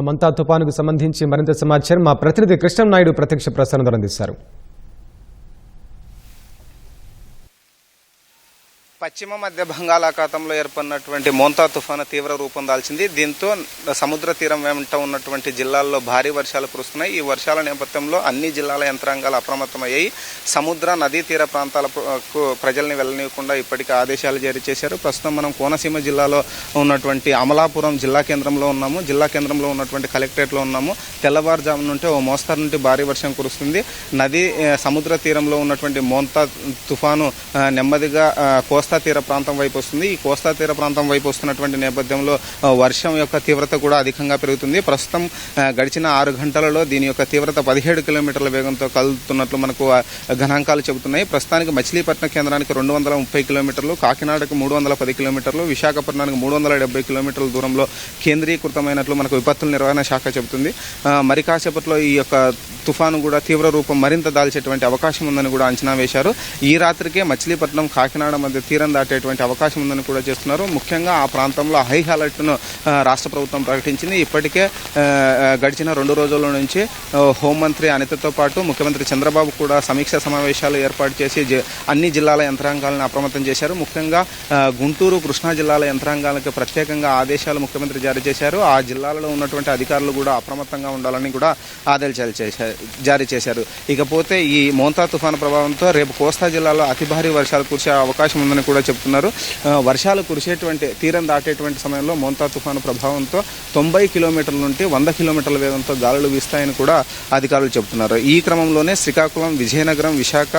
మంతా తుపానుకు సంబంధించి మరింత సమాచారం మా ప్రతినిధి కృష్ణం నాయుడు ప్రత్యక్ష ప్రసారం అందిస్తారు. పశ్చిమ మధ్య బంగాళాఖాతంలో ఏర్పడినటువంటి మోంతా తుఫాను తీవ్ర రూపం దాల్చింది. దీంతో సముద్ర తీరం వెంట ఉన్నటువంటి జిల్లాల్లో భారీ వర్షాలు కురుస్తున్నాయి. ఈ వర్షాల నేపథ్యంలో అన్ని జిల్లాల యంత్రాంగాలు అప్రమత్తమయ్యాయి. సముద్ర నదీ తీర ప్రాంతాలకు ప్రజల్ని వెళ్ళనివ్వకుండా ఇప్పటికే ఆదేశాలు జారీ చేశారు. ప్రస్తుతం మనం కోనసీమ జిల్లాలో ఉన్నటువంటి అమలాపురం జిల్లా కేంద్రంలో ఉన్నాము. జిల్లా కేంద్రంలో ఉన్నటువంటి కలెక్టరేట్లో ఉన్నాము. తెల్లవారుజాము నుండి ఓ మోస్తరు నుండి భారీ వర్షం కురుస్తుంది. సముద్ర తీరంలో ఉన్నటువంటి మోంతా తుఫాను నెమ్మదిగా కోస్తా తీర ప్రాంతం వైపు వస్తుంది. ఈ కోస్తా తీర ప్రాంతం వైపు వస్తున్నటువంటి నేపథ్యంలో వర్షం యొక్క తీవ్రత కూడా అధికంగా పెరుగుతుంది. ప్రస్తుతం గడిచిన 6 గంటలలో దీని యొక్క తీవ్రత 17 కిలోమీటర్ల వేగంతో కదులుతున్నట్లు మనకు గణాంకాలు చెబుతున్నాయి. ప్రస్తుతానికి మచిలీపట్నం కేంద్రానికి 230 కిలోమీటర్లు, కాకినాడకు 310 కిలోమీటర్లు, విశాఖపట్నానికి 370 కిలోమీటర్ల దూరంలో కేంద్రీకృతమైనట్లు మనకు విపత్తుల నిర్వహణ శాఖ చెబుతుంది. మరి కాసేపట్లో ఈ యొక్క తుఫాను కూడా తీవ్ర రూపం మరింత దాల్చేటువంటి అవకాశం ఉందని కూడా అంచనా వేశారు. ఈ రాత్రికే మచిలీపట్నం కాకినాడ మధ్య తీరం దాటేటువంటి అవకాశం ఉందని కూడా చేస్తున్నారు. ముఖ్యంగా ఆ ప్రాంతంలో హై అలర్ట్ను రాష్ట్ర ప్రభుత్వం ప్రకటించింది. ఇప్పటికే గడిచిన 2 రోజుల నుంచి హోంమంత్రి అనితతో పాటు ముఖ్యమంత్రి చంద్రబాబు కూడా సమీక్షా సమావేశాలు ఏర్పాటు చేసి అన్ని జిల్లాల యంత్రాంగాలను అప్రమత్తం చేశారు. ముఖ్యంగా గుంటూరు, కృష్ణా జిల్లాల యంత్రాంగాలకు ప్రత్యేకంగా ఆదేశాలు ముఖ్యమంత్రి జారీ చేశారు. ఆ జిల్లాలలో ఉన్నటువంటి అధికారులు కూడా అప్రమత్తంగా ఉండాలని కూడా ఆదేశాలు జారీ చేశారు. ఇకపోతే ఈ మోంతా తుఫాను ప్రభావంతో రేపు కోస్తా జిల్లాలో అతి భారీ వర్షాలు కురిసే అవకాశం ఉందని కూడా చెప్తున్నారు. వర్షాలు కురిసేటువంటి తీరం దాటేటువంటి సమయంలో మోంతా తుఫాను ప్రభావంతో 90 కిలోమీటర్ల నుండి 100 కిలోమీటర్ల వేగంతో గాలులు వీస్తాయని కూడా అధికారులు చెబుతున్నారు. ఈ క్రమంలోనే శ్రీకాకుళం, విజయనగరం, విశాఖ,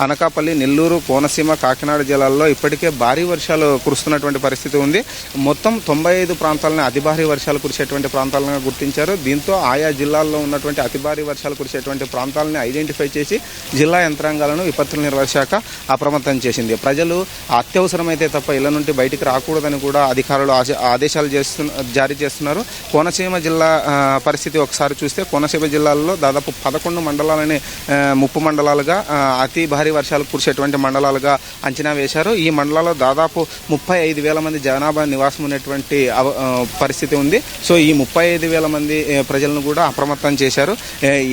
అనకాపల్లి, నెల్లూరు, కోనసీమ, కాకినాడ జిల్లాల్లో ఇప్పటికే భారీ వర్షాలు కురుస్తున్నటువంటి పరిస్థితి ఉంది. మొత్తం 95 ప్రాంతాలను అతి భారీ వర్షాలు కురిసేటువంటి ప్రాంతాలను గుర్తించారు. దీంతో ఆయా జిల్లాల్లో ఉన్నటువంటి అతి భారీ వర్షాలు కురిసేటువంటి ప్రాంతాలను ఐడెంటిఫై చేసి జిల్లా యంత్రాంగాలను విపత్తుల నిర్వహణ శాఖ అప్రమత్తం చేసింది. ప్రజలు అత్యవసరమైతే తప్ప ఇళ్ల నుండి బయటికి రాకూడదని కూడా అధికారులు ఆదేశాలు జారీ చేస్తున్నారు. కోనసీమ జిల్లా పరిస్థితి ఒకసారి చూస్తే కోనసీమ జిల్లాలో దాదాపు 11 మండలాలని ముప్పు మండలాలుగా అతి భారీ వర్షాలు కురిసేటువంటి మండలాలుగా అంచనా వేశారు. ఈ మండలాల్లో దాదాపు 35,000 మంది జనాభా నివాసం ఉన్నటువంటి పరిస్థితి ఉంది. సో ఈ 35,000 మంది ప్రజలను కూడా అప్రమత్తం చేశారు.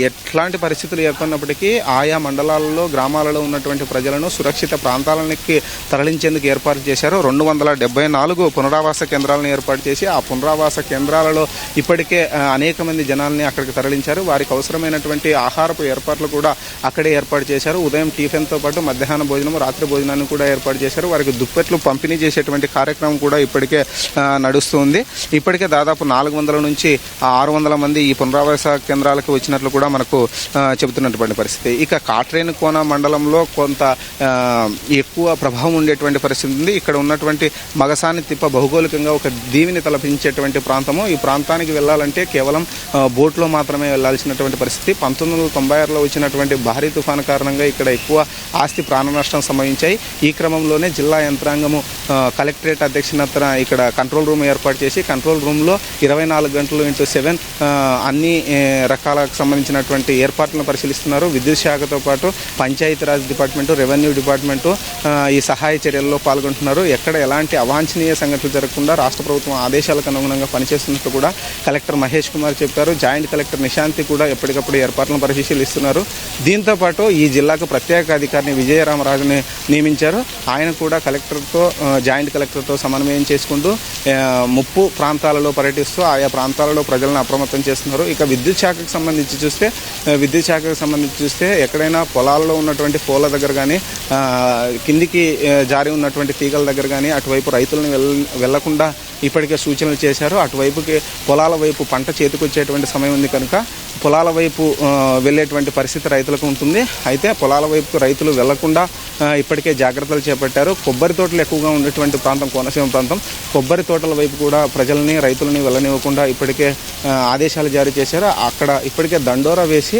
ఎట్లాంటి పరిస్థితులు ఏర్పడినప్పటికీ ఆయా మండలాలలో, గ్రామాలలో ఉన్నటువంటి ప్రజలను సురక్షిత ప్రాంతాలకి తరలించేందుకు ఏర్పాటు చేశారు. 274 పునరావాస కేంద్రాలను ఏర్పాటు చేసి ఆ పునరావాస కేంద్రాలలో ఇప్పటికే అనేక మంది జనాల్ని అక్కడికి తరలించారు. వారికి అవసరమైనటువంటి ఆహారపు ఏర్పాట్లు కూడా అక్కడే ఏర్పాటు చేశారు. ఉదయం టిఫిన్తో పాటు మధ్యాహ్న భోజనం, రాత్రి భోజనాన్ని కూడా ఏర్పాటు చేశారు. వారికి దుప్పెట్లు పంపిణీ చేసేటువంటి కార్యక్రమం కూడా ఇప్పటికే నడుస్తుంది. ఇప్పటికే దాదాపు 400 నుంచి 600 మంది ఈ పునరావాస కేంద్రాలకు వచ్చినట్లు కూడా మనకు చెబుతున్నటువంటి పరిస్థితి. ఇక కాట్రేనికోన మండలంలో కొంత ఎక్కువ ప్రభావం ఉండేటువంటి పరిస్థితి ఉంది. ఇక్కడ ఉన్నటువంటి మగసాని తిప్ప భౌగోళికంగా ఒక దీవిని తలపించేటువంటి ప్రాంతము. ఈ ప్రాంతానికి వెళ్ళాలంటే కేవలం బోట్లో మాత్రమే వెళ్లాల్సినటువంటి పరిస్థితి. 1996లో వచ్చినటువంటి భారీ తుఫాను కారణంగా ఇక్కడ ఎక్కువ ఆస్తి ప్రాణ నష్టం సంభవించాయి. ఈ క్రమంలోనే జిల్లా యంత్రాంగము కలెక్టరేట్ అధ్యక్షతన ఇక్కడ కంట్రోల్ రూమ్ ఏర్పాటు చేసి కంట్రోల్ రూమ్లో 24 గంటలు x7 అన్ని రకాలకు సంబంధించినటువంటి ఏర్పాట్లను పరిశీలిస్తున్నారు. విద్యుత్ శాఖతో పాటు పంచాయతీరాజ్ డిపార్ట్మెంటు, రెవెన్యూ డిపార్ట్మెంటు ఈ సహాయ చర్యల్లో పాల్గొంటున్నారు. ఎక్కడ ఎలాంటి అవాంఛనీయ సంఘటనలు జరగకుండా రాష్ట్ర ప్రభుత్వం ఆదేశాలకు అనుగుణంగా పనిచేస్తున్నట్టు కూడా కలెక్టర్ మహేష్ కుమార్ చెప్పారు. జాయింట్ కలెక్టర్ నిశాంతి కూడా ఎప్పటికప్పుడు ఏర్పాట్లను పరిశీలిస్తున్నారు. దీంతో పాటు ఈ జిల్లాకు ప్రత్యేక అధికారిని విజయరామరాజుని నియమించారు. ఆయన కూడా జాయింట్ కలెక్టర్తో సమన్వయం చేసుకుంటూ ముప్పు ప్రాంతాలలో పర్యటిస్తూ ఆయా ప్రాంతాలలో ప్రజలను అప్రమత్తం చేస్తున్నారు. ఇక విద్యుత్ శాఖకు సంబంధించి చూస్తే ఎక్కడైనా పొలాలలో ఉన్నటువంటి పోల దగ్గర కానీ కిందికి జారి ఉన్నటువంటి తీగల దగ్గర కానీ అటువైపు రైతులను వెళ్లకుండా ఇప్పటికే సూచనలు చేశారు. అటువైపుకి పొలాల వైపు పంట చేతికొచ్చేటువంటి సమయం ఉంది కనుక పొలాల వైపు వెళ్ళేటువంటి పరిస్థితి రైతులకు ఉంటుంది. అయితే పొలాల వైపు రైతులు వెళ్లకుండా ఇప్పటికే జాగ్రత్తలు చేపట్టారు. కొబ్బరి తోటలు ఎక్కువగా ఉండేటువంటి ప్రాంతం కోనసీమ ప్రాంతం. కొబ్బరి తోటల వైపు కూడా ప్రజల్ని, రైతులని వెళ్ళనివ్వకుండా ఇప్పటికే ఆదేశాలు జారీ చేశారు. అక్కడ ఇప్పటికే దండోరా వేసి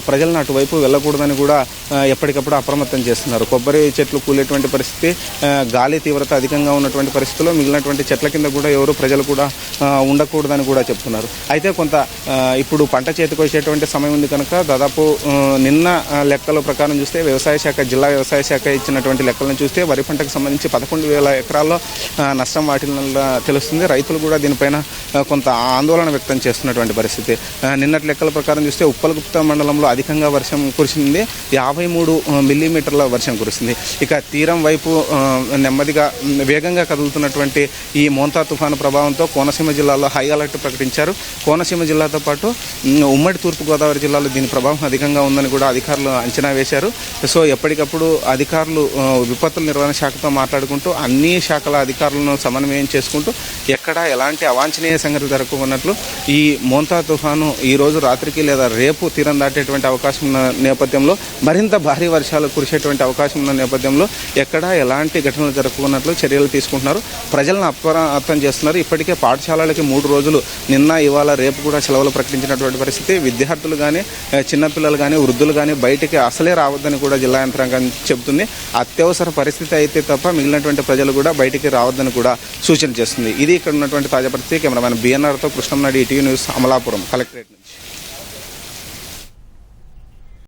ప్రజలను అటువైపు వెళ్ళకూడదని కూడా ఎప్పటికప్పుడు అప్రమత్తం చేస్తున్నారు. కొబ్బరి చెట్లు కూలేటువంటి పరిస్థితి, గాలి తీవ్రత అధికంగా ఉన్నటువంటి పరిస్థితుల్లో మిగిలినటువంటి చెట్ల కింద కూడా ప్రజలు కూడా ఉండకూడదని కూడా చెప్తున్నారు. అయితే కొంత ఇప్పుడు పంట చేతికొచ్చేటువంటి సమయం ఉంది కనుక దాదాపు నిన్న లెక్కల ప్రకారం చూస్తే జిల్లా వ్యవసాయ శాఖ ఇచ్చినటువంటి లెక్కలను చూస్తే వరి పంటకు సంబంధించి 11,000 ఎకరాల్లో నష్టం వాటిల్ల తెలుస్తుంది. రైతులు కూడా దీనిపైన కొంత ఆందోళన వ్యక్తం చేస్తున్నటువంటి పరిస్థితి. నిన్నటి లెక్కల ప్రకారం చూస్తే ఉప్పలగుప్త మండలంలో అధికంగా వర్షం కురిసింది. 53 మిల్లీమీటర్ల వర్షం కురిసింది. ఇక తీరం వైపు నెమ్మదిగా వేగంగా కదులుతున్నటువంటి ఈ మోంతా తుఫాను ప్రభావంతో కోనసీమ జిల్లాలో హై అలర్ట్ ప్రకటించారు. కోనసీమ జిల్లాతో పాటు ఉమ్మడి తూర్పుగోదావరి జిల్లాలో దీని ప్రభావం అధికంగా ఉందని కూడా అధికారులు అంచనా వేశారు. సో ఎప్పటికప్పుడు అధికారులు విపత్తుల నిర్వహణ శాఖతో మాట్లాడుకుంటూ అన్ని శాఖల అధికారులను సమన్వయం చేసుకుంటూ ఎక్కడ ఎలాంటి అవాంఛనీయ సంగతి జరగకున్నట్లు ఈ మోంతా తుఫాను ఈ రోజు రాత్రికి లేదా రేపు తీరం దాటేటువంటి అవకాశం ఉన్న నేపథ్యంలో, మరింత భారీ వర్షాలు కురిసేటువంటి అవకాశం ఉన్న నేపథ్యంలో ఎక్కడ ఎలాంటి ఘటనలు జరగకున్నట్లు చర్యలు తీసుకుంటున్నారు. ప్రజలను అప్రమత్తం చేస్తున్నారు. ఇప్పటికే పాఠశాలలకి 3 రోజులు నిన్న ఇవాళ రేపు కూడా సెలవులు ప్రకటించినటువంటి పరిస్థితి. విద్యార్థులు కానీ చిన్నపిల్లలు కానీ వృద్ధులు కానీ బయటికి అసలే రావద్దని కూడా జిల్లా యంత్రాంగం చెబుతుంది. అత్యవసర పరిస్థితి అయితే తప్ప మిగిలినటువంటి ప్రజలు కూడా బయటికి రావద్దని కూడా సూచన చేస్తుంది. ఇది ఇక్కడ ఉన్నటువంటి తాజా పరిస్థితి. కెమెరామెన్ బిఎన్ఆర్తో Krishnam Naidu, ETV news, Amalapuram collectorate నుంచి.